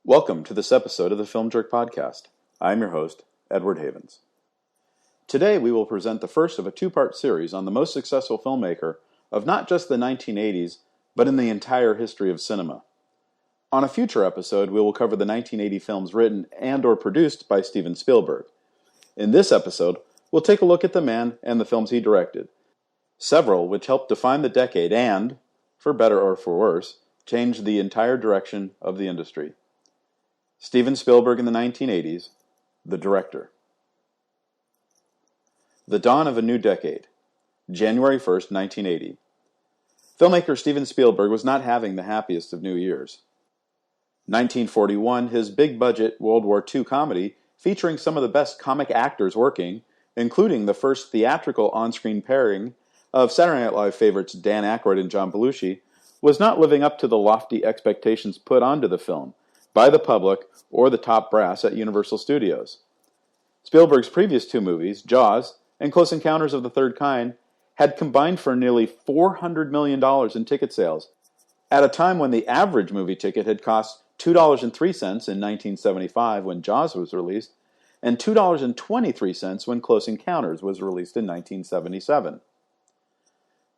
Welcome to this episode of the Film Jerk Podcast. I'm your host, Edward Havens. Today we will present the first of a two-part series on the most successful filmmaker of not just the 1980s, but in the entire history of cinema. On a future episode, we will cover the 1980 films written and or produced by Steven Spielberg. In this episode, we'll take a look at the man and the films he directed, several which helped define the decade and, for better or for worse, changed the entire direction of the industry. Steven Spielberg in the 1980s, the director. The dawn of a new decade, January 1st, 1980. Filmmaker Steven Spielberg was not having the happiest of New Years. 1941, his big-budget World War II comedy, featuring some of the best comic actors working, including the first theatrical on-screen pairing of Saturday Night Live favorites Dan Aykroyd and John Belushi, was not living up to the lofty expectations put onto the film by the public or the top brass at Universal Studios. Spielberg's previous two movies, Jaws and Close Encounters of the Third Kind, had combined for nearly $400 million in ticket sales, at a time when the average movie ticket had cost $2.03 in 1975 when Jaws was released, and $2.23 when Close Encounters was released in 1977.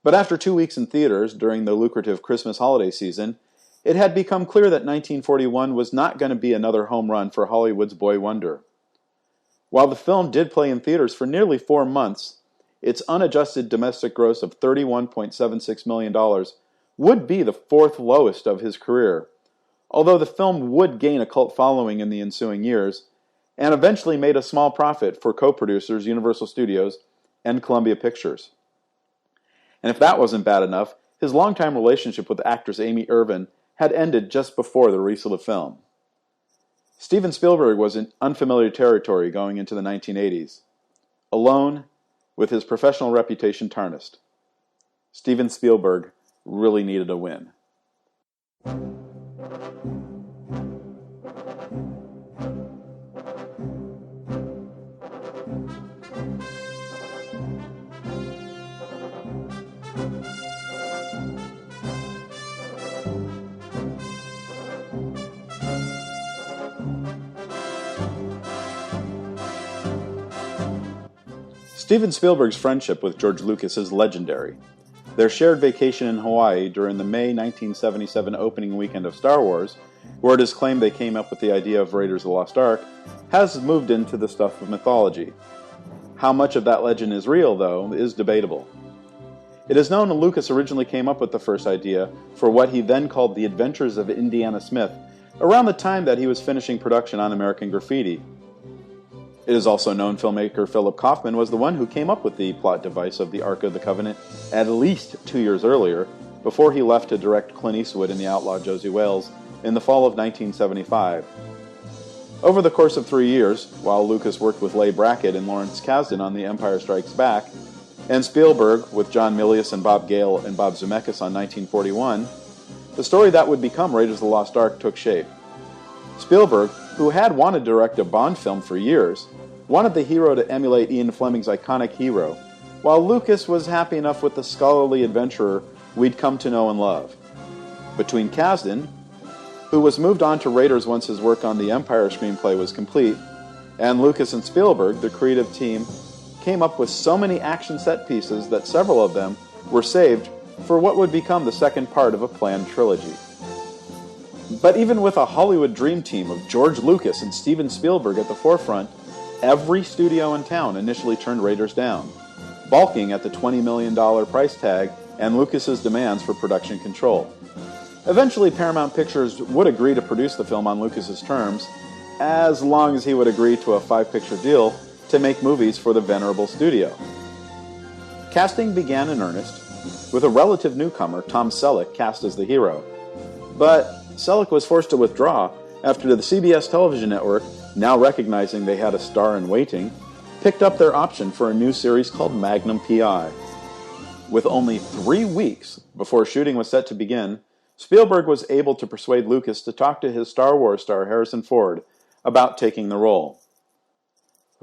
But after 2 weeks in theaters during the lucrative Christmas holiday season, it had become clear that 1941 was not going to be another home run for Hollywood's boy wonder. While the film did play in theaters for nearly 4 months, its unadjusted domestic gross of $31.76 million would be the fourth lowest of his career, although the film would gain a cult following in the ensuing years, and eventually made a small profit for co-producers Universal Studios and Columbia Pictures. And if that wasn't bad enough, his longtime relationship with actress Amy Irvin had ended just before the release of the film. Steven Spielberg was in unfamiliar territory going into the 1980s, alone, with his professional reputation tarnished. Steven Spielberg really needed a win. Steven Spielberg's friendship with George Lucas is legendary. Their shared vacation in Hawaii during the May 1977 opening weekend of Star Wars, where it is claimed they came up with the idea of Raiders of the Lost Ark, has moved into the stuff of mythology. How much of that legend is real, though, is debatable. It is known that Lucas originally came up with the first idea for what he then called The Adventures of Indiana Smith, around the time that he was finishing production on American Graffiti. It is also known filmmaker Philip Kaufman was the one who came up with the plot device of the Ark of the Covenant at least 2 years earlier, before he left to direct Clint Eastwood in The Outlaw Josie Wales in the fall of 1975. Over the course of 3 years, while Lucas worked with Leigh Brackett and Lawrence Kasdan on The Empire Strikes Back, and Spielberg with John Milius and Bob Gale and Bob Zemeckis on 1941, the story that would become Raiders of the Lost Ark took shape. Spielberg, who had wanted to direct a Bond film for years, wanted the hero to emulate Ian Fleming's iconic hero, while Lucas was happy enough with the scholarly adventurer we'd come to know and love. Between Kasdan, who was moved on to Raiders once his work on the Empire screenplay was complete, and Lucas and Spielberg, the creative team, came up with so many action set pieces that several of them were saved for what would become the second part of a planned trilogy. But even with a Hollywood dream team of George Lucas and Steven Spielberg at the forefront, every studio in town initially turned Raiders down, balking at the $20 million price tag and Lucas's demands for production control. Eventually, Paramount Pictures would agree to produce the film on Lucas's terms, as long as he would agree to a 5-picture deal to make movies for the venerable studio. Casting began in earnest, with a relative newcomer, Tom Selleck, cast as the hero. But Selleck was forced to withdraw after the CBS television network, now recognizing they had a star in waiting, picked up their option for a new series called Magnum P.I. With only 3 weeks before shooting was set to begin, Spielberg was able to persuade Lucas to talk to his Star Wars star Harrison Ford about taking the role.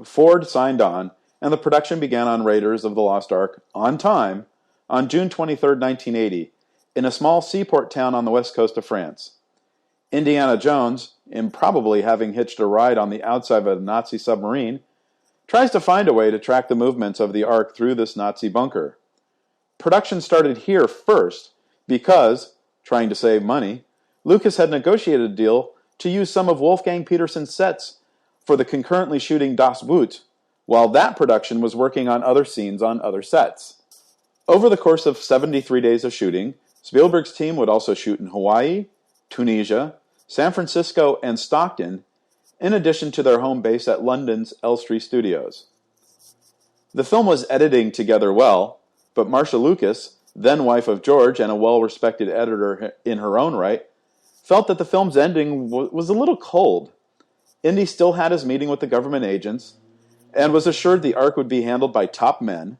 Ford signed on, and the production began on Raiders of the Lost Ark on time on June 23, 1980, in a small seaport town on the west coast of France. Indiana Jones, improbably having hitched a ride on the outside of a Nazi submarine, tries to find a way to track the movements of the Ark through this Nazi bunker. Production started here first because, trying to save money, Lucas had negotiated a deal to use some of Wolfgang Petersen's sets for the concurrently shooting Das Boot, while that production was working on other scenes on other sets. Over the course of 73 days of shooting, Spielberg's team would also shoot in Hawaii, Tunisia, San Francisco, and Stockton, in addition to their home base at London's Elstree Studios. The film was editing together well, but Marcia Lucas, then wife of George and a well-respected editor in her own right, felt that the film's ending was a little cold. Indy still had his meeting with the government agents, and was assured the Ark would be handled by top men,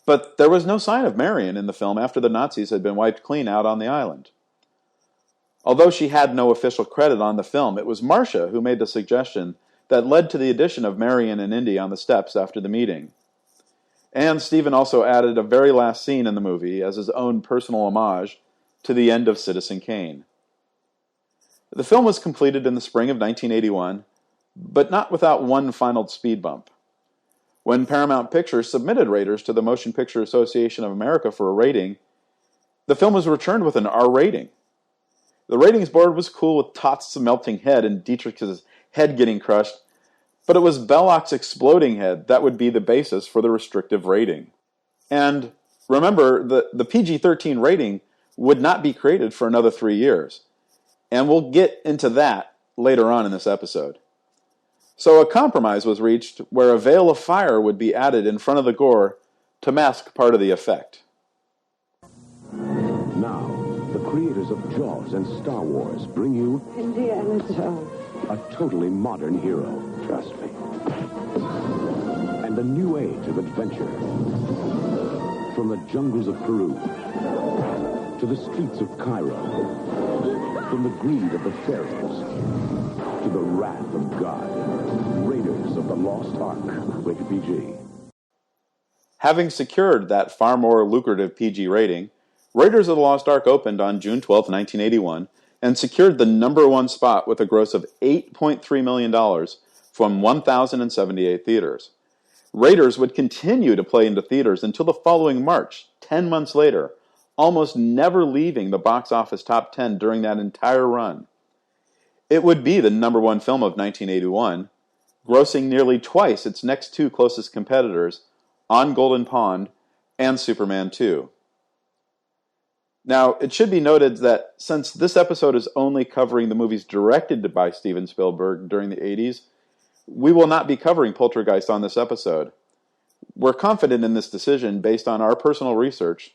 but there was no sign of Marion in the film after the Nazis had been wiped clean out on the island. Although she had no official credit on the film, it was Marcia who made the suggestion that led to the addition of Marion and Indy on the steps after the meeting. And Steven also added a very last scene in the movie as his own personal homage to the end of Citizen Kane. The film was completed in the spring of 1981, but not without one final speed bump. When Paramount Pictures submitted Raiders to the Motion Picture Association of America for a rating, the film was returned with an R rating. The ratings board was cool with Toth's melting head and Dietrich's head getting crushed, but it was Belloc's exploding head that would be the basis for the restrictive rating. And remember, the PG-13 rating would not be created for another 3 years, and we'll get into that later on in this episode. So a compromise was reached where a veil of fire would be added in front of the gore to mask part of the effect. Now, the creators of Jaws and Star Wars bring you Indiana Jones, a totally modern hero. trust me. And a new age of adventure. From the jungles of Peru to the streets of Cairo. From the greed of the pharaohs to the wrath of God. Raiders of the Lost Ark. Rated PG. Having secured that far more lucrative PG rating, Raiders of the Lost Ark opened on June 12, 1981, and secured the #1 spot with a gross of $8.3 million from 1,078 theaters. Raiders would continue to play into theaters until the following March, 10 months later, almost never leaving the box office top 10 during that entire run. It would be the #1 film of 1981, grossing nearly twice its next two closest competitors, On Golden Pond and Superman 2. Now, it should be noted that since this episode is only covering the movies directed by Steven Spielberg during the 80s, we will not be covering Poltergeist on this episode. We're confident in this decision based on our personal research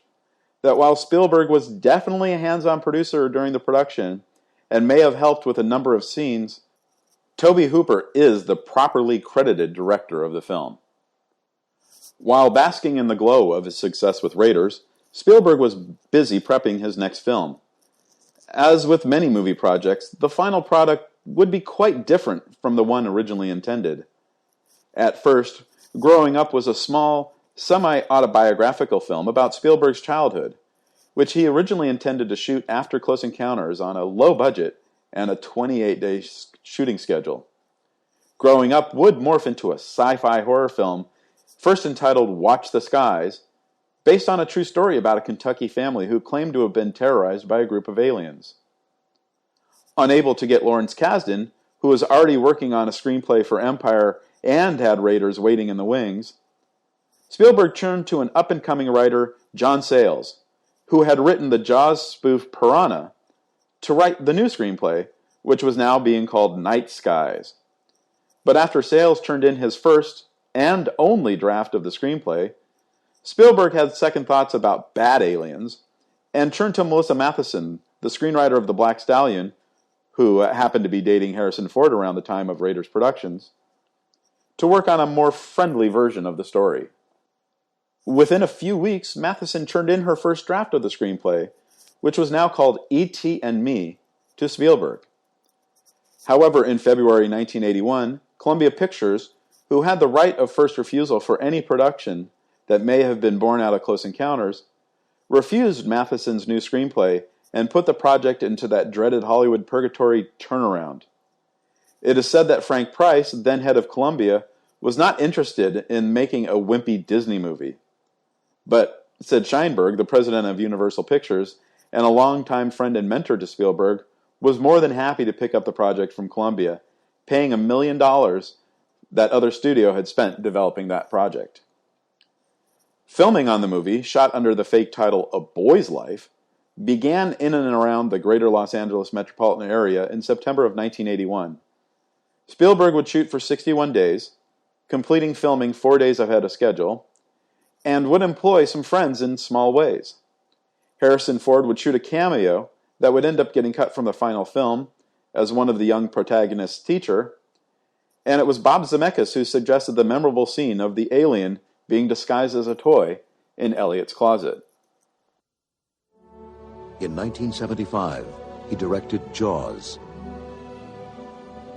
that while Spielberg was definitely a hands-on producer during the production and may have helped with a number of scenes, Tobe Hooper is the properly credited director of the film. While basking in the glow of his success with Raiders, Spielberg was busy prepping his next film. As with many movie projects, the final product would be quite different from the one originally intended. At first, Growing Up was a small, semi-autobiographical film about Spielberg's childhood, which he originally intended to shoot after Close Encounters on a low budget and a 28-day shooting schedule. Growing Up would morph into a sci-fi horror film, first entitled Watch the Skies, based on a true story about a Kentucky family who claimed to have been terrorized by a group of aliens. Unable to get Lawrence Kasdan, who was already working on a screenplay for Empire and had Raiders waiting in the wings, Spielberg turned to an up-and-coming writer, John Sayles, who had written the Jaws spoof Piranha, to write the new screenplay, which was now being called Night Skies. But after Sayles turned in his first and only draft of the screenplay, Spielberg had second thoughts about bad aliens and turned to Melissa Matheson, the screenwriter of The Black Stallion, who happened to be dating Harrison Ford around the time of Raiders productions, to work on a more friendly version of the story. Within a few weeks, Matheson turned in her first draft of the screenplay, which was now called E.T. and Me, to Spielberg. However, in February 1981, Columbia Pictures, who had the right of first refusal for any production that may have been born out of Close Encounters, refused Matheson's new screenplay and put the project into that dreaded Hollywood purgatory turnaround. It is said that Frank Price, then head of Columbia, was not interested in making a wimpy Disney movie. But Sid Sheinberg, the president of Universal Pictures, and a longtime friend and mentor to Spielberg, was more than happy to pick up the project from Columbia, paying $1 million that other studio had spent developing that project. Filming on the movie, shot under the fake title A Boy's Life, began in and around the greater Los Angeles metropolitan area in September of 1981. Spielberg would shoot for 61 days, completing filming 4 days ahead of schedule, and would employ some friends in small ways. Harrison Ford would shoot a cameo that would end up getting cut from the final film as one of the young protagonist's teacher, and it was Bob Zemeckis who suggested the memorable scene of the alien being disguised as a toy in Elliot's closet. In 1975, he directed Jaws.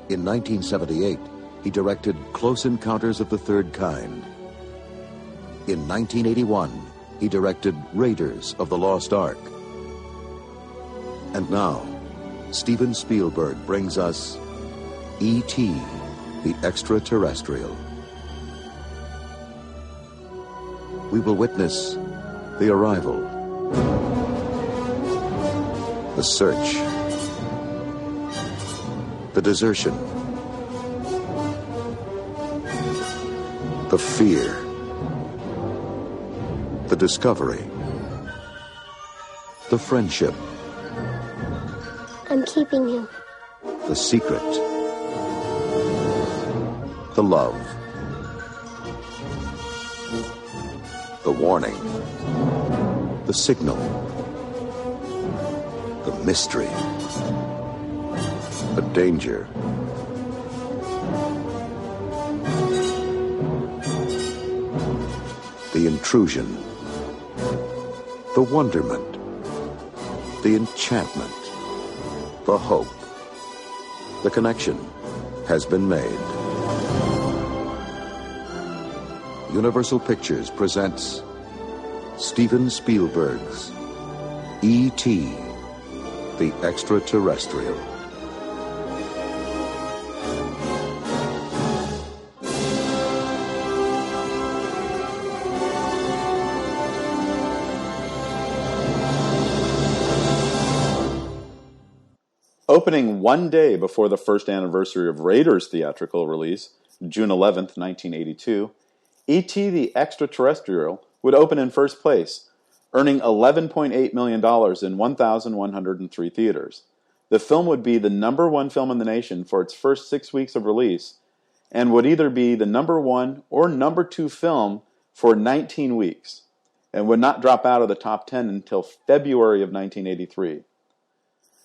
In 1978, he directed Close Encounters of the Third Kind. In 1981, he directed Raiders of the Lost Ark. And now, Steven Spielberg brings us E.T., the Extra-Terrestrial. We will witness the arrival, the search, the desertion, the fear, the discovery, the friendship, I'm keeping him. the secret, the love, the warning, the signal, the mystery, the danger, the intrusion, the wonderment, the enchantment, the hope. The connection has been made. Universal Pictures presents Steven Spielberg's E.T., the Extra-Terrestrial. Opening one day before the first anniversary of Raiders' theatrical release, June 11th, 1982, E.T. the Extra-Terrestrial would open in first place, earning $11.8 million in 1,103 theaters. The film would be the number one film in the nation for its first 6 weeks of release, and would either be the number one or number two film for 19 weeks, and would not drop out of the top 10 until February of 1983.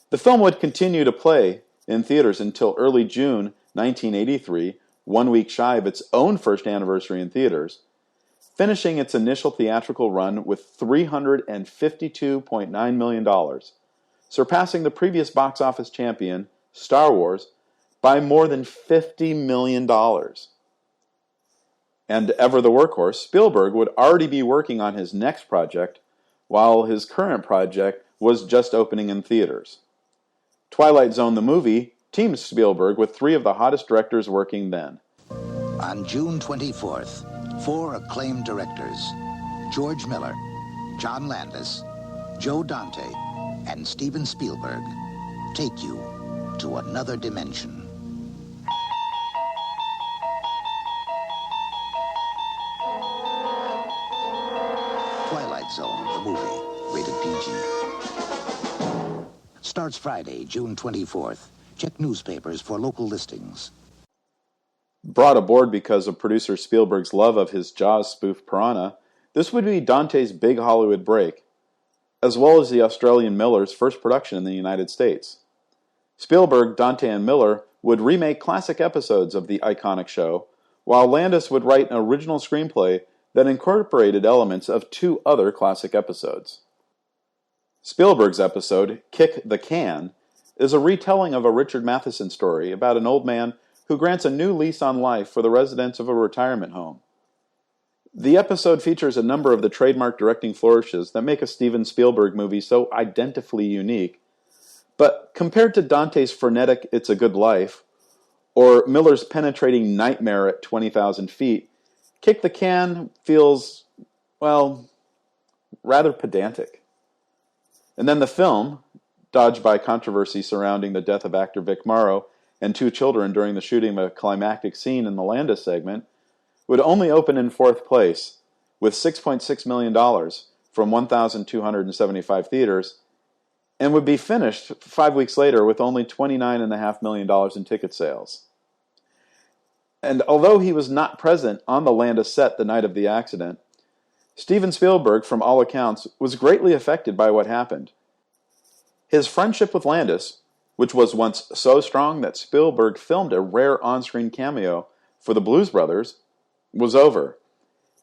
The film would continue to play in theaters until early June 1983, 1 week shy of its own first anniversary in theaters, finishing its initial theatrical run with $352.9 million, surpassing the previous box office champion, Star Wars, by more than $50 million. And ever the workhorse, Spielberg would already be working on his next project, while his current project was just opening in theaters. Twilight Zone the movie teamed Spielberg with three of the hottest directors working then. On June 24th, 4 acclaimed directors, George Miller, John Landis, Joe Dante, and Steven Spielberg, take you to another dimension. Twilight Zone, the movie, rated PG. Starts Friday, June 24th. Check newspapers for local listings. Brought aboard because of producer Spielberg's love of his Jaws spoof Piranha, this would be Dante's big Hollywood break, as well as the Australian Miller's first production in the United States. Spielberg, Dante, and Miller would remake classic episodes of the iconic show, while Landis would write an original screenplay that incorporated elements of 2 other classic episodes. Spielberg's episode, Kick the Can, is a retelling of a Richard Matheson story about an old man who grants a new lease on life for the residents of a retirement home. The episode features a number of the trademark directing flourishes that make a Steven Spielberg movie so identifiably unique, but compared to Dante's frenetic It's a Good Life, or Miller's penetrating Nightmare at 20,000 feet, Kick the Can feels, well, rather pedantic. And then the film, dogged by controversy surrounding the death of actor Vic Morrow and 2 children during the shooting of a climactic scene in the Landis segment, would only open in 4th place, with $6.6 million from 1,275 theaters, and would be finished 5 weeks later with only $29.5 million in ticket sales. And although he was not present on the Landis set the night of the accident, Steven Spielberg, from all accounts, was greatly affected by what happened. His friendship with Landis, which was once so strong that Spielberg filmed a rare on-screen cameo for the Blues Brothers, was over.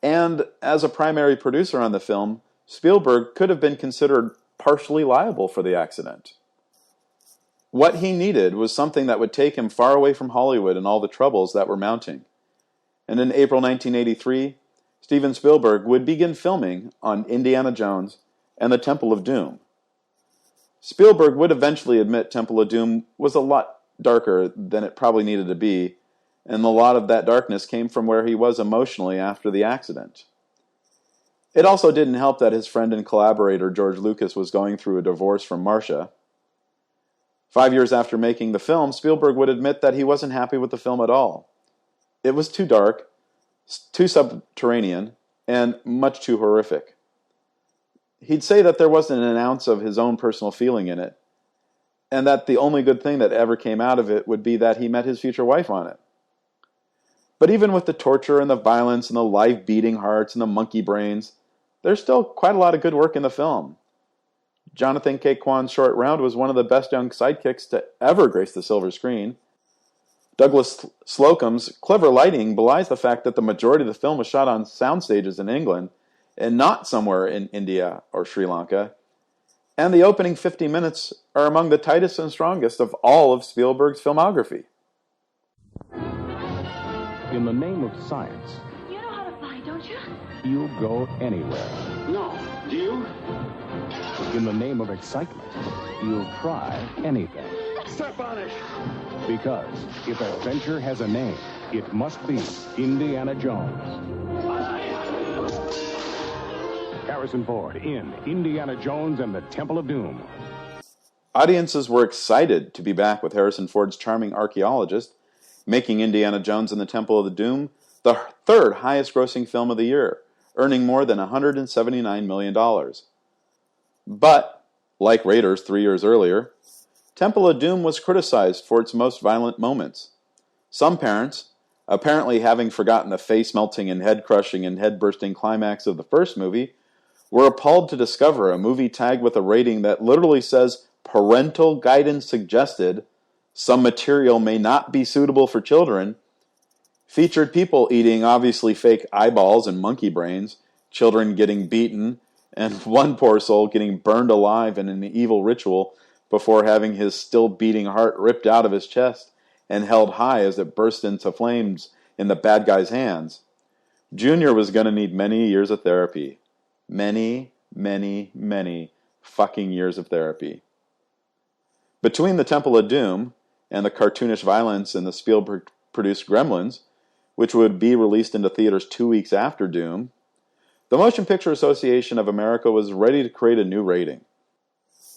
And as a primary producer on the film, Spielberg could have been considered partially liable for the accident. What he needed was something that would take him far away from Hollywood and all the troubles that were mounting. And in April 1983, Steven Spielberg would begin filming on Indiana Jones and the Temple of Doom. Spielberg would eventually admit Temple of Doom was a lot darker than it probably needed to be, and a lot of that darkness came from where he was emotionally after the accident. It also didn't help that his friend and collaborator George Lucas was going through a divorce from Marcia. 5 years after making the film, Spielberg would admit that he wasn't happy with the film at all. It was too dark, too subterranean, and much too horrific. He'd say that there wasn't an ounce of his own personal feeling in it, and that the only good thing that ever came out of it would be that he met his future wife on it. But even with the torture and the violence and the life-beating hearts and the monkey brains, there's still quite a lot of good work in the film. Jonathan K. Kwan's Short Round was one of the best young sidekicks to ever grace the silver screen. Douglas Slocum's clever lighting belies the fact that the majority of the film was shot on sound stages in England and not somewhere in India or Sri Lanka. And the opening 50 minutes are among the tightest and strongest of all of Spielberg's filmography. In the name of science, You know how to fly, don't you? you'll go anywhere. No. Do you? In the name of excitement, you'll try anything. Step on it. Because if adventure has a name, it must be Indiana Jones. Harrison Ford in Indiana Jones and the Temple of Doom. Audiences were excited to be back with Harrison Ford's charming archaeologist, making Indiana Jones and the Temple of the Doom the 3rd highest-grossing film of the year, earning more than $179 million. But, like Raiders 3 years earlier, Temple of Doom was criticized for its most violent moments. Some parents, apparently having forgotten the face-melting and head-crushing and head-bursting climax of the first movie, were appalled to discover a movie tagged with a rating that literally says parental guidance suggested, some material may not be suitable for children, featured people eating obviously fake eyeballs and monkey brains, children getting beaten, and one poor soul getting burned alive in an evil ritual before having his still beating heart ripped out of his chest and held high as it burst into flames in the bad guy's hands. Junior was going to need many years of therapy. Many, many, many fucking years of therapy. Between the Temple of Doom and the cartoonish violence in the Spielberg-produced Gremlins, which would be released into theaters 2 weeks after Doom, the Motion Picture Association of America was ready to create a new rating.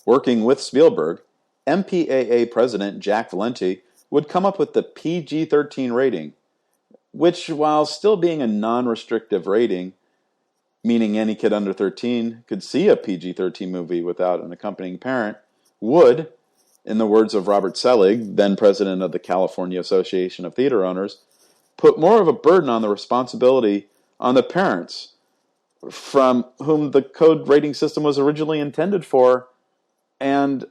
Working with Spielberg, MPAA President Jack Valenti would come up with the PG-13 rating, which, while still being a non-restrictive rating, meaning any kid under 13 could see a PG-13 movie without an accompanying parent, would, in the words of Robert Selig, then president of the California Association of Theater Owners, put more of a burden on the responsibility on the parents from whom the code rating system was originally intended for, and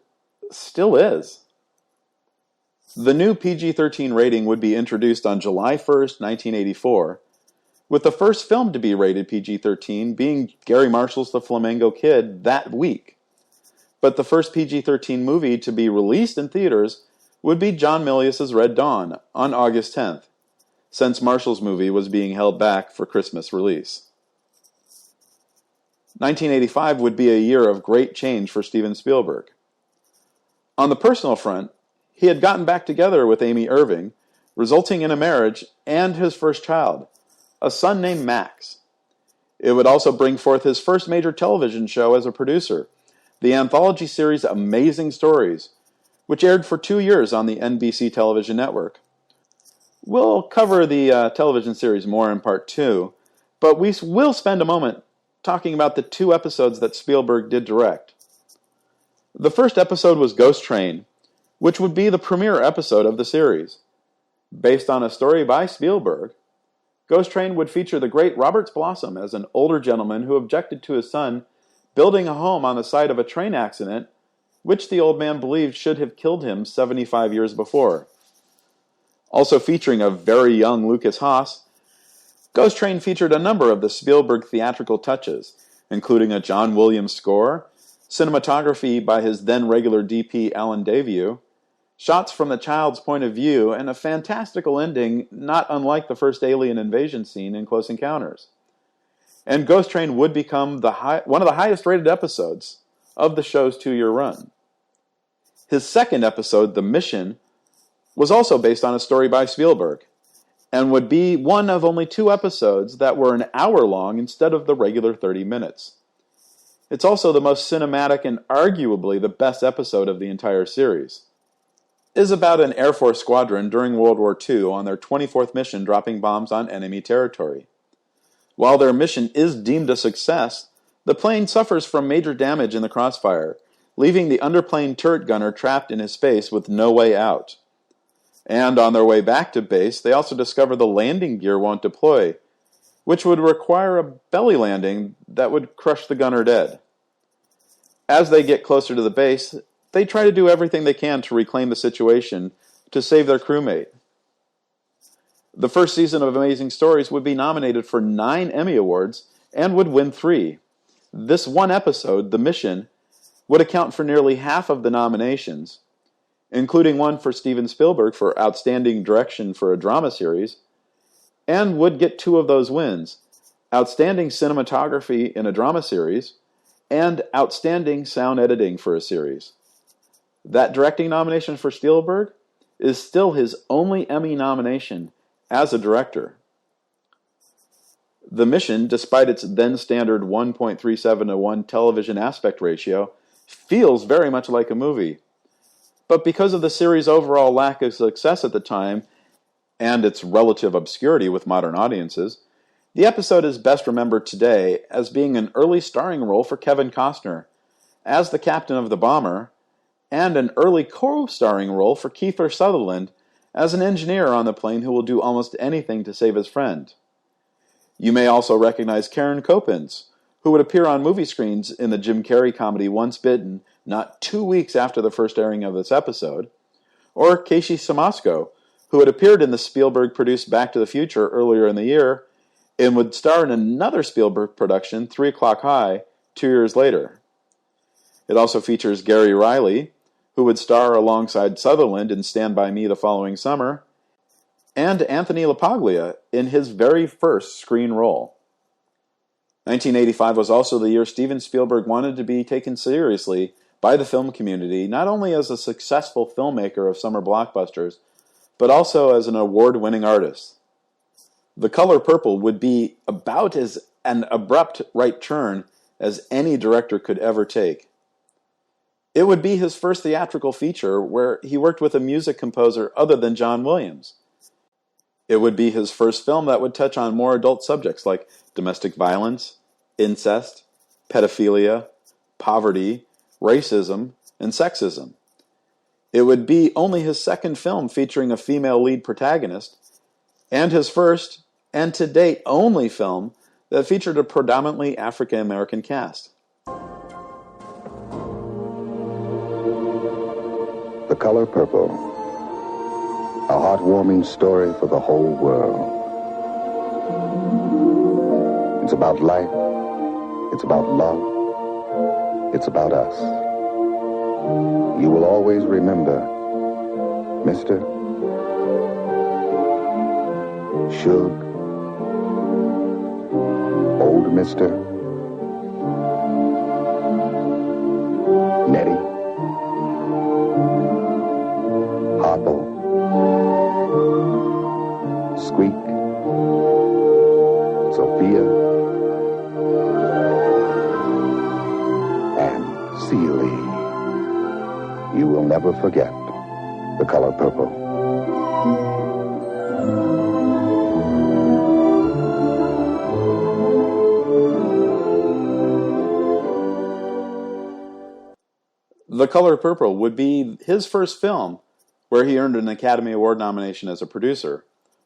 still is. The new PG-13 rating would be introduced on July 1st, 1984, with the first film to be rated PG-13 being Gary Marshall's The Flamingo Kid that week. But the first PG-13 movie to be released in theaters would be John Milius's Red Dawn on August 10th, since Marshall's movie was being held back for Christmas release. 1985 would be a year of great change for Steven Spielberg. On the personal front, he had gotten back together with Amy Irving, resulting in a marriage and his first child, a son named Max. It would also bring forth his first major television show as a producer, the anthology series Amazing Stories, which aired for 2 years on the NBC television network. We'll cover the television series more in part 2, but we will spend a moment talking about the 2 episodes that Spielberg did direct. The first episode was Ghost Train, which would be the premiere episode of the series. Based on a story by Spielberg, Ghost Train would feature the great Robert Blossom as an older gentleman who objected to his son building a home on the site of a train accident, which the old man believed should have killed him 75 years before. Also featuring a very young Lucas Haas, Ghost Train featured a number of the Spielberg theatrical touches, including a John Williams score, cinematography by his then-regular DP Alan Daviau, shots from the child's point of view, and a fantastical ending not unlike the first alien invasion scene in Close Encounters. And Ghost Train would become one of the highest-rated episodes of the show's 2-year run. His second episode, The Mission, was also based on a story by Spielberg, and would be one of only 2 episodes that were an hour long instead of the regular 30 minutes. It's also the most cinematic and arguably the best episode of the entire series. It is about an Air Force squadron during World War II on their 24th mission dropping bombs on enemy territory. While their mission is deemed a success, the plane suffers from major damage in the crossfire, leaving the underplane turret gunner trapped in his space with no way out. And on their way back to base, they also discover the landing gear won't deploy, which would require a belly landing that would crush the gunner dead. As they get closer to the base, they try to do everything they can to reclaim the situation to save their crewmate. The first season of Amazing Stories would be nominated for 9 Emmy Awards and would win 3. This one episode, The Mission, would account for nearly half of the nominations, including one for Steven Spielberg for Outstanding Direction for a Drama Series, and would get 2 of those wins, Outstanding Cinematography in a Drama Series, and Outstanding Sound Editing for a Series. That directing nomination for Spielberg is still his only Emmy nomination as a director. The Mission, despite its then standard 1.37 to 1 television aspect ratio, feels very much like a movie. But because of the series' overall lack of success at the time, and its relative obscurity with modern audiences, the episode is best remembered today as being an early starring role for Kevin Costner, as the captain of the bomber, and an early co-starring role for Kiefer Sutherland as an engineer on the plane who will do almost anything to save his friend. You may also recognize Karen Coppins, who would appear on movie screens in the Jim Carrey comedy Once Bitten not 2 weeks after the first airing of this episode, or Casey Siemaszko, who had appeared in the Spielberg-produced Back to the Future earlier in the year, and would star in another Spielberg production, 3 O'Clock High, 2 years later. It also features Gary Riley, who would star alongside Sutherland in Stand By Me the following summer, and Anthony LaPaglia in his very first screen role. 1985 was also the year Steven Spielberg wanted to be taken seriously by the film community, not only as a successful filmmaker of summer blockbusters, but also as an award-winning artist. The Color Purple would be about as an abrupt right turn as any director could ever take. It would be his first theatrical feature where he worked with a music composer other than John Williams. It would be his first film that would touch on more adult subjects like domestic violence, incest, pedophilia, poverty, racism, and sexism. It would be only his second film featuring a female lead protagonist, and his first, and to date only film, that featured a predominantly African-American cast. The Color Purple. A heartwarming story for the whole world. It's about life. It's about love. It's about us. You will always remember Mr. Suge, Old Mister, forget the color purple. The Color Purple would be his first film where he earned an Academy Award nomination as a producer,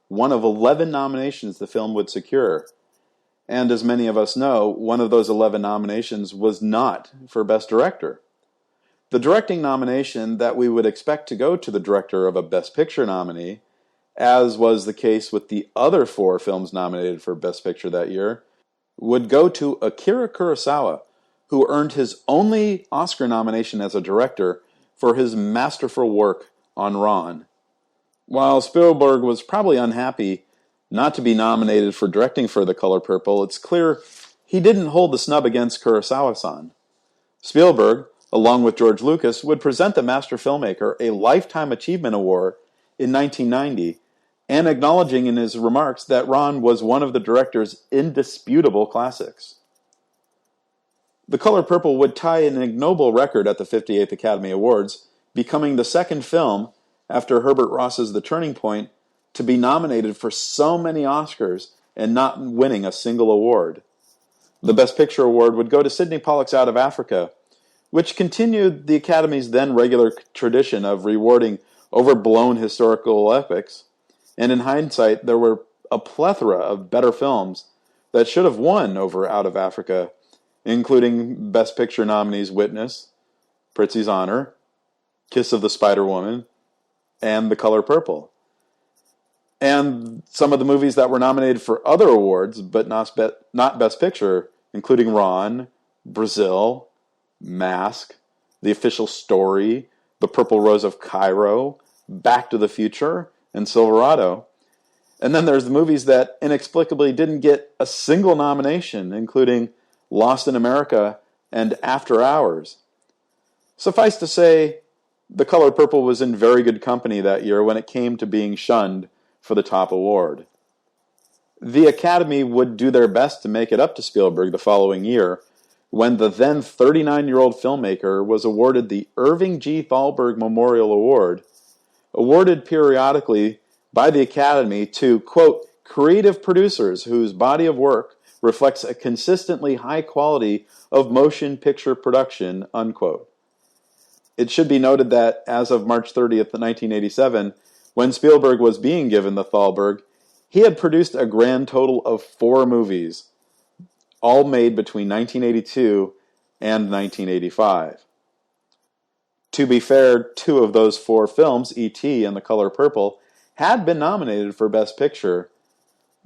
one of 11 nominations the film would secure. And as many of us know, one of those 11 nominations was not for Best Director. The directing nomination that we would expect to go to the director of a Best Picture nominee, as was the case with the other 4 films nominated for Best Picture that year, would go to Akira Kurosawa, who earned his only Oscar nomination as a director for his masterful work on Ron. While Spielberg was probably unhappy not to be nominated for directing for The Color Purple, it's clear he didn't hold the snub against Kurosawa-san. Spielberg, along with George Lucas, would present the master filmmaker a Lifetime Achievement Award in 1990, and acknowledging in his remarks that Ron was one of the director's indisputable classics. The Color Purple would tie an ignoble record at the 58th Academy Awards, becoming the second film, after Herbert Ross's The Turning Point, to be nominated for so many Oscars and not winning a single award. The Best Picture award would go to Sidney Pollack's Out of Africa, which continued the Academy's then regular tradition of rewarding overblown historical epics, and in hindsight, there were a plethora of better films that should have won over Out of Africa, including Best Picture nominees Witness, Prizzi's Honor, Kiss of the Spider Woman, and The Color Purple. And some of the movies that were nominated for other awards, but not Best Picture, including Ron, Brazil, Mask, The Official Story, The Purple Rose of Cairo, Back to the Future, and Silverado. And then there's the movies that inexplicably didn't get a single nomination, including Lost in America and After Hours. Suffice to say, The Color Purple was in very good company that year when it came to being shunned for the top award. The Academy would do their best to make it up to Spielberg the following year, when the then 39-year-old filmmaker was awarded the Irving G. Thalberg Memorial Award, awarded periodically by the Academy to, quote, creative producers whose body of work reflects a consistently high quality of motion picture production, unquote. It should be noted that as of March 30th, 1987, when Spielberg was being given the Thalberg, he had produced a grand total of 4 movies, all made between 1982 and 1985. To be fair, 2 of those 4 films, E.T. and The Color Purple, had been nominated for Best Picture,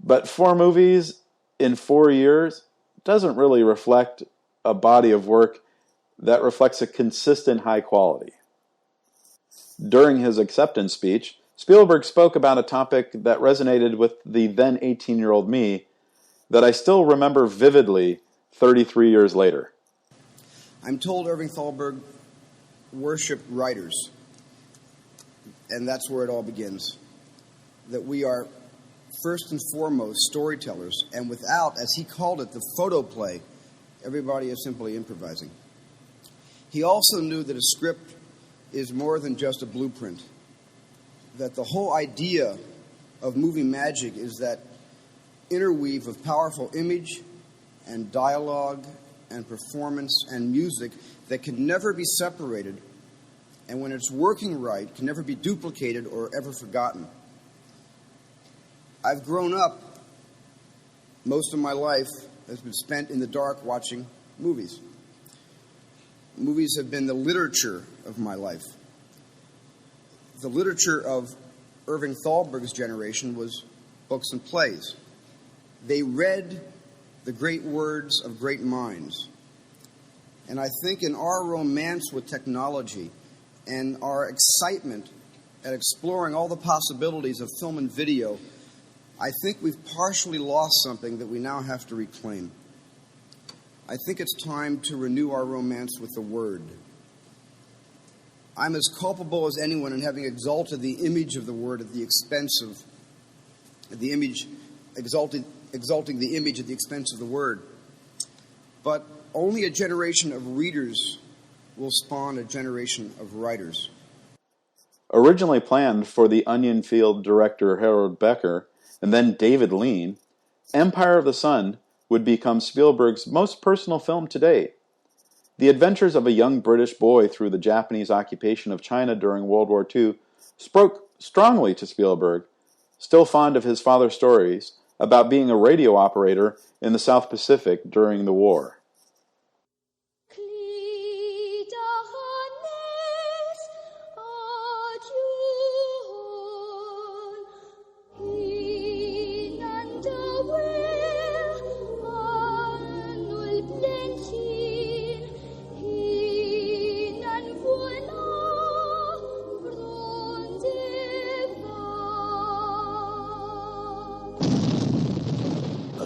but 4 movies in 4 years doesn't really reflect a body of work that reflects a consistent high quality. During his acceptance speech, Spielberg spoke about a topic that resonated with the then 18-year-old me that I still remember vividly 33 years later. I'm told Irving Thalberg worshiped writers, and that's where it all begins. That we are first and foremost storytellers, and without, as he called it, the photoplay, everybody is simply improvising. He also knew that a script is more than just a blueprint, that the whole idea of movie magic is that interweave of powerful image and dialogue and performance and music that can never be separated, and when it's working right, can never be duplicated or ever forgotten. I've grown up, most of my life has been spent in the dark watching movies. Movies have been the literature of my life. The literature of Irving Thalberg's generation was books and plays. They read the great words of great minds. And I think in our romance with technology and our excitement at exploring all the possibilities of film and video, I think we've partially lost something that we now have to reclaim. I think it's time to renew our romance with the Word. I'm as culpable as anyone in having exalted the image of the Word at the expense of the image, exalting the image at the expense of the Word. But only a generation of readers will spawn a generation of writers. Originally planned for the Onion Field director Harold Becker and then David Lean, Empire of the Sun would become Spielberg's most personal film to date. The adventures of a young British boy through the Japanese occupation of China during World War II spoke strongly to Spielberg, still fond of his father's stories about being a radio operator in the South Pacific during the war.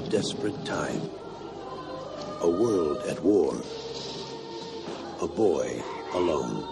Desperate time. A world at war. A boy alone.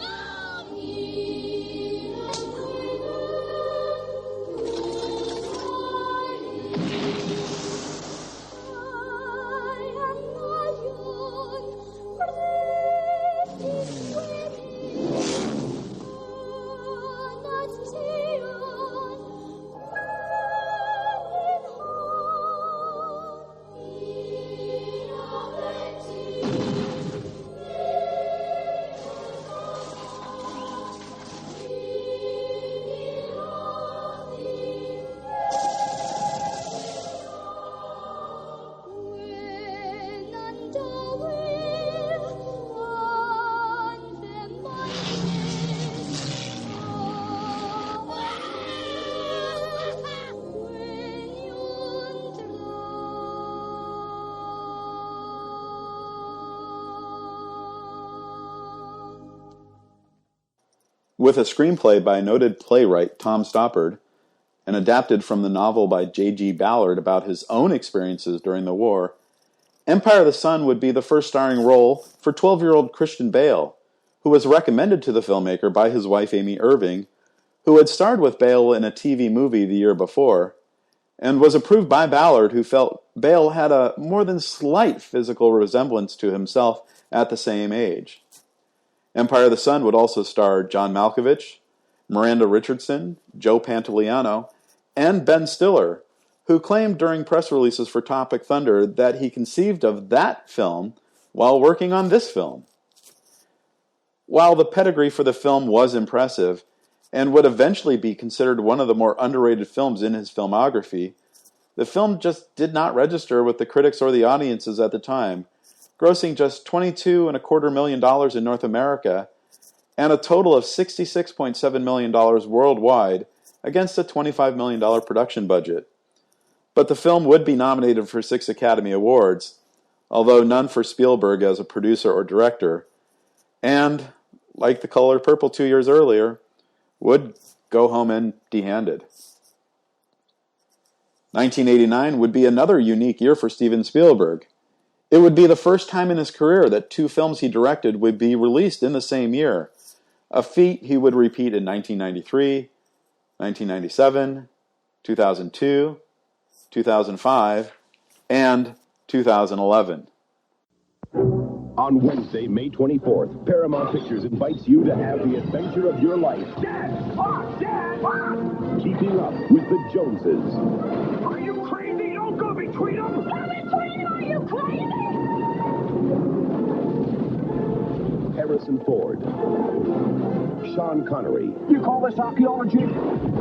With a screenplay by noted playwright Tom Stoppard, and adapted from the novel by J.G. Ballard about his own experiences during the war, Empire of the Sun would be the first starring role for 12-year-old Christian Bale, who was recommended to the filmmaker by his wife Amy Irving, who had starred with Bale in a TV movie the year before, and was approved by Ballard, who felt Bale had a more than slight physical resemblance to himself at the same age. Empire of the Sun would also star John Malkovich, Miranda Richardson, Joe Pantoliano, and Ben Stiller, who claimed during press releases for Tropic Thunder that he conceived of that film while working on this film. While the pedigree for the film was impressive, and would eventually be considered one of the more underrated films in his filmography, the film just did not register with the critics or the audiences at the time, grossing just $22.25 million in North America and a total of $66.7 million worldwide against a $25 million production budget. But the film would be nominated for 6 Academy Awards, although none for Spielberg as a producer or director, and, like The Color Purple 2 years earlier, would go home empty-handed. 1989 would be another unique year for Steven Spielberg. It would be the first time in his career that 2 films he directed would be released in the same year, a feat he would repeat in 1993, 1997, 2002, 2005, and 2011. On Wednesday, May 24th, Paramount Pictures invites you to have the adventure of your life. Dad! Bob! Dad! Bob! Keeping Up with the Joneses. Are you crazy? Don't go between them! Go between them! Are you crazy? Harrison Ford. Sean Connery. You call this archaeology?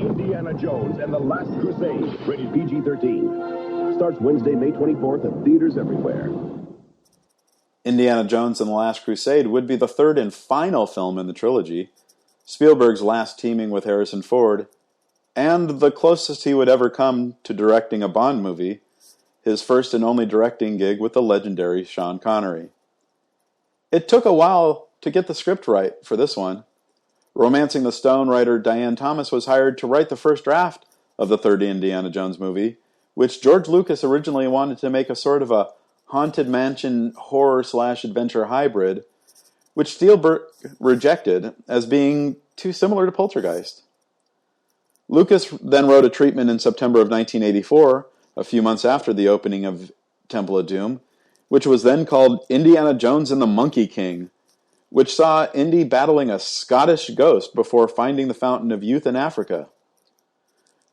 Indiana Jones and the Last Crusade. Rated PG-13. Starts Wednesday, May 24th at theaters everywhere. Indiana Jones and the Last Crusade would be the third and final film in the trilogy, Spielberg's last teaming with Harrison Ford, and the closest he would ever come to directing a Bond movie, his first and only directing gig with the legendary Sean Connery. It took a while to get the script right for this one. Romancing the Stone writer Diane Thomas was hired to write the first draft of the third Indiana Jones movie, which George Lucas originally wanted to make a sort of a Haunted Mansion horror/adventure hybrid, which Spielberg rejected as being too similar to Poltergeist. Lucas then wrote a treatment in September of 1984, a few months after the opening of Temple of Doom, which was then called Indiana Jones and the Monkey King, which saw Indy battling a Scottish ghost before finding the fountain of youth in Africa.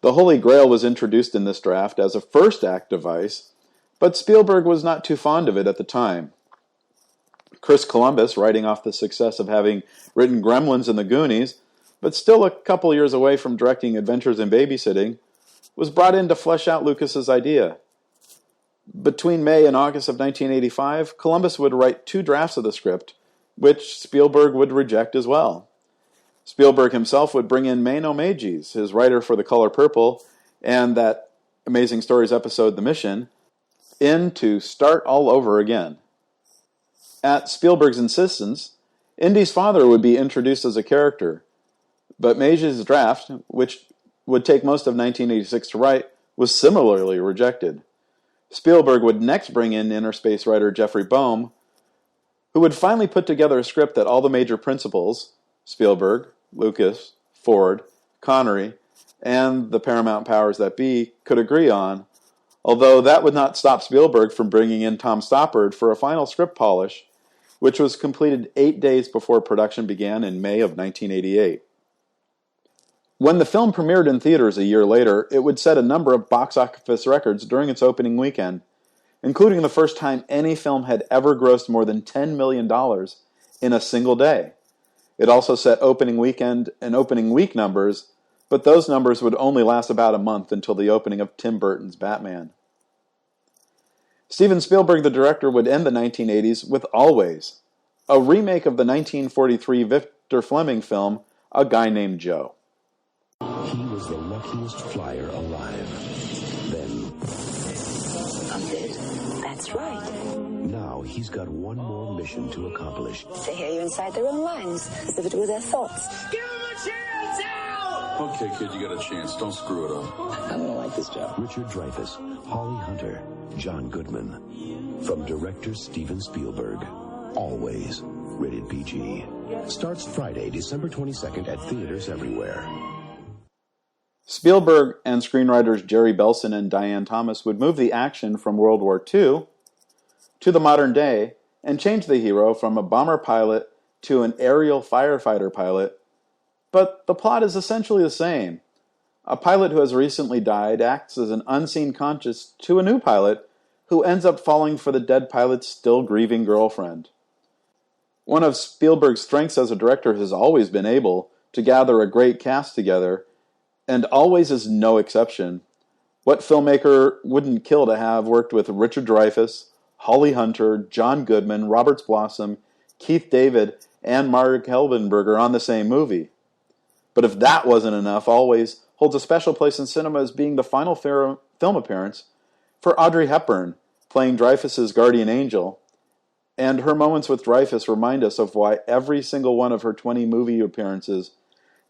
The Holy Grail was introduced in this draft as a first-act device, but Spielberg was not too fond of it at the time. Chris Columbus, writing off the success of having written Gremlins and the Goonies, but still a couple years away from directing Adventures in Babysitting, was brought in to flesh out Lucas's idea. Between May and August of 1985, Columbus would write 2 drafts of the script, which Spielberg would reject as well. Spielberg himself would bring in Mano Magis, his writer for The Color Purple and that Amazing Stories episode, The Mission, in to start all over again. At Spielberg's insistence, Indy's father would be introduced as a character, but Magis' draft, which would take most of 1986 to write, was similarly rejected. Spielberg would next bring in Inner Space writer Jeffrey Boehm, who would finally put together a script that all the major principals, Spielberg, Lucas, Ford, Connery, and the Paramount powers that be, could agree on, although that would not stop Spielberg from bringing in Tom Stoppard for a final script polish, which was completed 8 days before production began in May of 1988. When the film premiered in theaters a year later, it would set a number of box office records during its opening weekend, including the first time any film had ever grossed more than $10 million in a single day. It also set opening weekend and opening week numbers, but those numbers would only last about a month until the opening of Tim Burton's Batman. Steven Spielberg, the director, would end the 1980s with Always, a remake of the 1943 Victor Fleming film A Guy Named Joe. He was the luckiest flyer alive. Then, That's right. now he's got one more mission to accomplish. To hear you inside their own minds, as if it were their thoughts. Give him a chance, Al! Okay, kid, you got a chance. Don't screw it up. I'm gonna like this job. Richard Dreyfuss, Holly Hunter, John Goodman. From director Steven Spielberg. Always rated PG. Starts Friday, December 22nd at theaters everywhere. Spielberg and screenwriters Jerry Belson and Diane Thomas would move the action from World War II to the modern day and change the hero from a bomber pilot to an aerial firefighter pilot, but the plot is essentially the same. A pilot who has recently died acts as an unseen conscience to a new pilot who ends up falling for the dead pilot's still grieving girlfriend. One of Spielberg's strengths as a director has always been able to gather a great cast together, and Always is no exception. What filmmaker wouldn't kill to have worked with Richard Dreyfuss, Holly Hunter, John Goodman, Robert Blossom, Keith David, and Mark Helvenberger on the same movie? But if that wasn't enough, Always holds a special place in cinema as being the final film appearance for Audrey Hepburn, playing Dreyfuss's guardian angel, and her moments with Dreyfuss remind us of why every single one of her 20 movie appearances,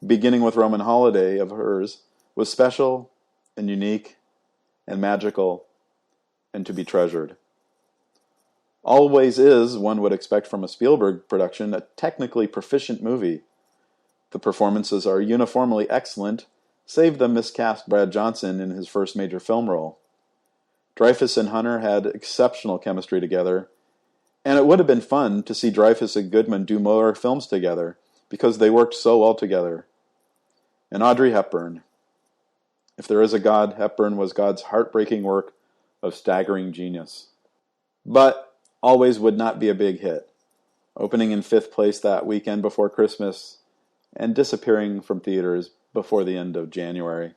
beginning with Roman Holiday of hers, was special and unique and magical and to be treasured. Always is, one would expect from a Spielberg production, a technically proficient movie. The performances are uniformly excellent, save the miscast Brad Johnson in his first major film role. Dreyfuss and Hunter had exceptional chemistry together, and it would have been fun to see Dreyfuss and Goodman do more films together, because they worked so well together. And Audrey Hepburn. If there is a God, Hepburn was God's heartbreaking work of staggering genius. But Always would not be a big hit, opening in 5th place that weekend before Christmas and disappearing from theaters before the end of January.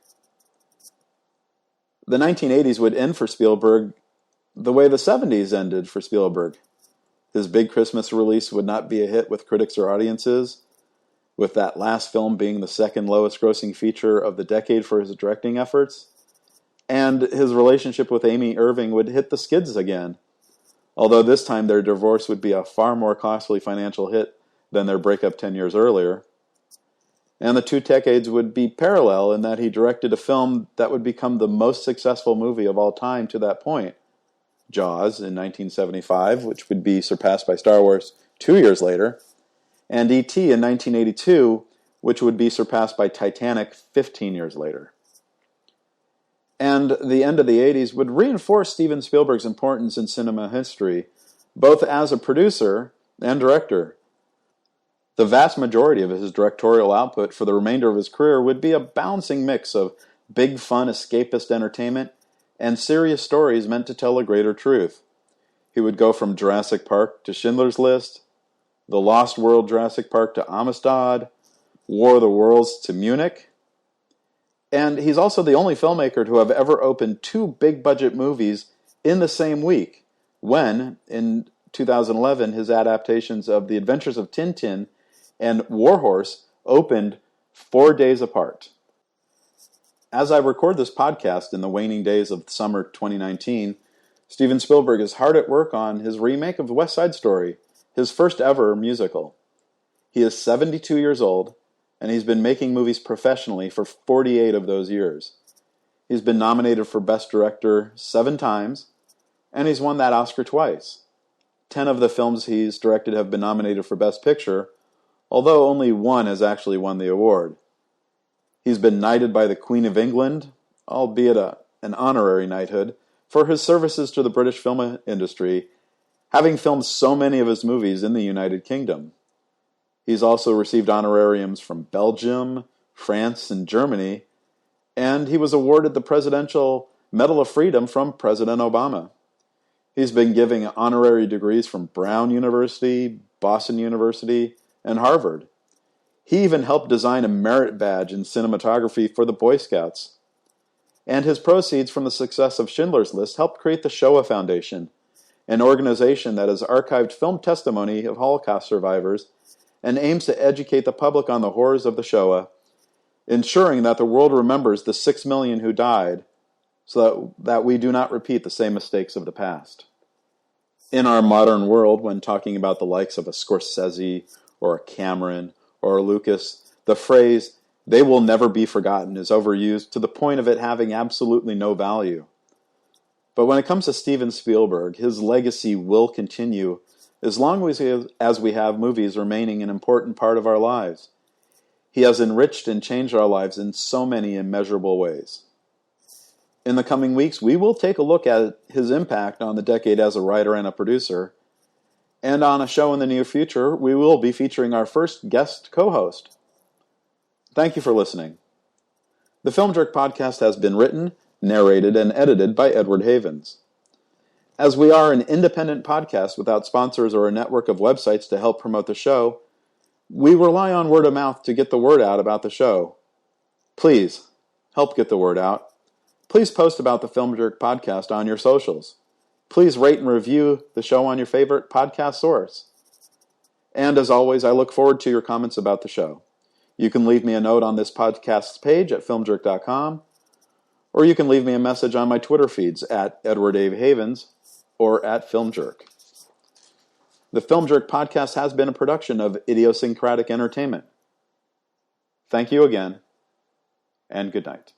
The 1980s would end for Spielberg the way the 70s ended for Spielberg. His big Christmas release would not be a hit with critics or audiences, with that last film being the second lowest grossing feature of the decade for his directing efforts, and his relationship with Amy Irving would hit the skids again, although this time their divorce would be a far more costly financial hit than their breakup 10 years earlier. And the 2 decades would be parallel in that he directed a film that would become the most successful movie of all time to that point, Jaws in 1975, which would be surpassed by Star Wars 2 years later, and E.T. in 1982, which would be surpassed by Titanic 15 years later. And the end of the 80s would reinforce Steven Spielberg's importance in cinema history, both as a producer and director. The vast majority of his directorial output for the remainder of his career would be a balancing mix of big fun escapist entertainment and serious stories meant to tell a greater truth. He would go from Jurassic Park to Schindler's List, The Lost World Jurassic Park to Amistad, War of the Worlds to Munich. And he's also the only filmmaker to have ever opened two big-budget movies in the same week, when, in 2011, his adaptations of The Adventures of Tintin and Warhorse opened 4 days apart. As I record this podcast in the waning days of summer 2019, Steven Spielberg is hard at work on his remake of West Side Story, his first ever musical. He is 72 years old, and he's been making movies professionally for 48 of those years. He's been nominated for Best Director 7 times, and he's won that Oscar twice. 10 of the films he's directed have been nominated for Best Picture, although only one has actually won the award. He's been knighted by the Queen of England, albeit an honorary knighthood, for his services to the British film industry, having filmed so many of his movies in the United Kingdom. He's also received honorariums from Belgium, France, and Germany, and he was awarded the Presidential Medal of Freedom from President Obama. He's been giving honorary degrees from Brown University, Boston University, and Harvard. He even helped design a merit badge in cinematography for the Boy Scouts. And his proceeds from the success of Schindler's List helped create the Shoah Foundation, an organization that has archived film testimony of Holocaust survivors and aims to educate the public on the horrors of the Shoah, ensuring that the world remembers the 6 million who died so that we do not repeat the same mistakes of the past. In our modern world, when talking about the likes of a Scorsese or a Cameron or a Lucas, the phrase, "they will never be forgotten," is overused to the point of it having absolutely no value. But when it comes to Steven Spielberg, his legacy will continue as long as we have movies remaining an important part of our lives. He has enriched and changed our lives in so many immeasurable ways. In the coming weeks, we will take a look at his impact on the decade as a writer and a producer. And on a show in the near future, we will be featuring our first guest co-host. Thank you for listening. The Film Jerk podcast has been written, narrated, and edited by Edward Havens. As we are an independent podcast without sponsors or a network of websites to help promote the show, we rely on word of mouth to get the word out about the show. Please, help get the word out. Please post about the Film Jerk podcast on your socials. Please rate and review the show on your favorite podcast source. And as always, I look forward to your comments about the show. You can leave me a note on this podcast's page at filmjerk.com, or you can leave me a message on my Twitter feeds at Edward A. Havens or at FilmJerk. The Film Jerk podcast has been a production of Idiosyncratic Entertainment. Thank you again, and good night.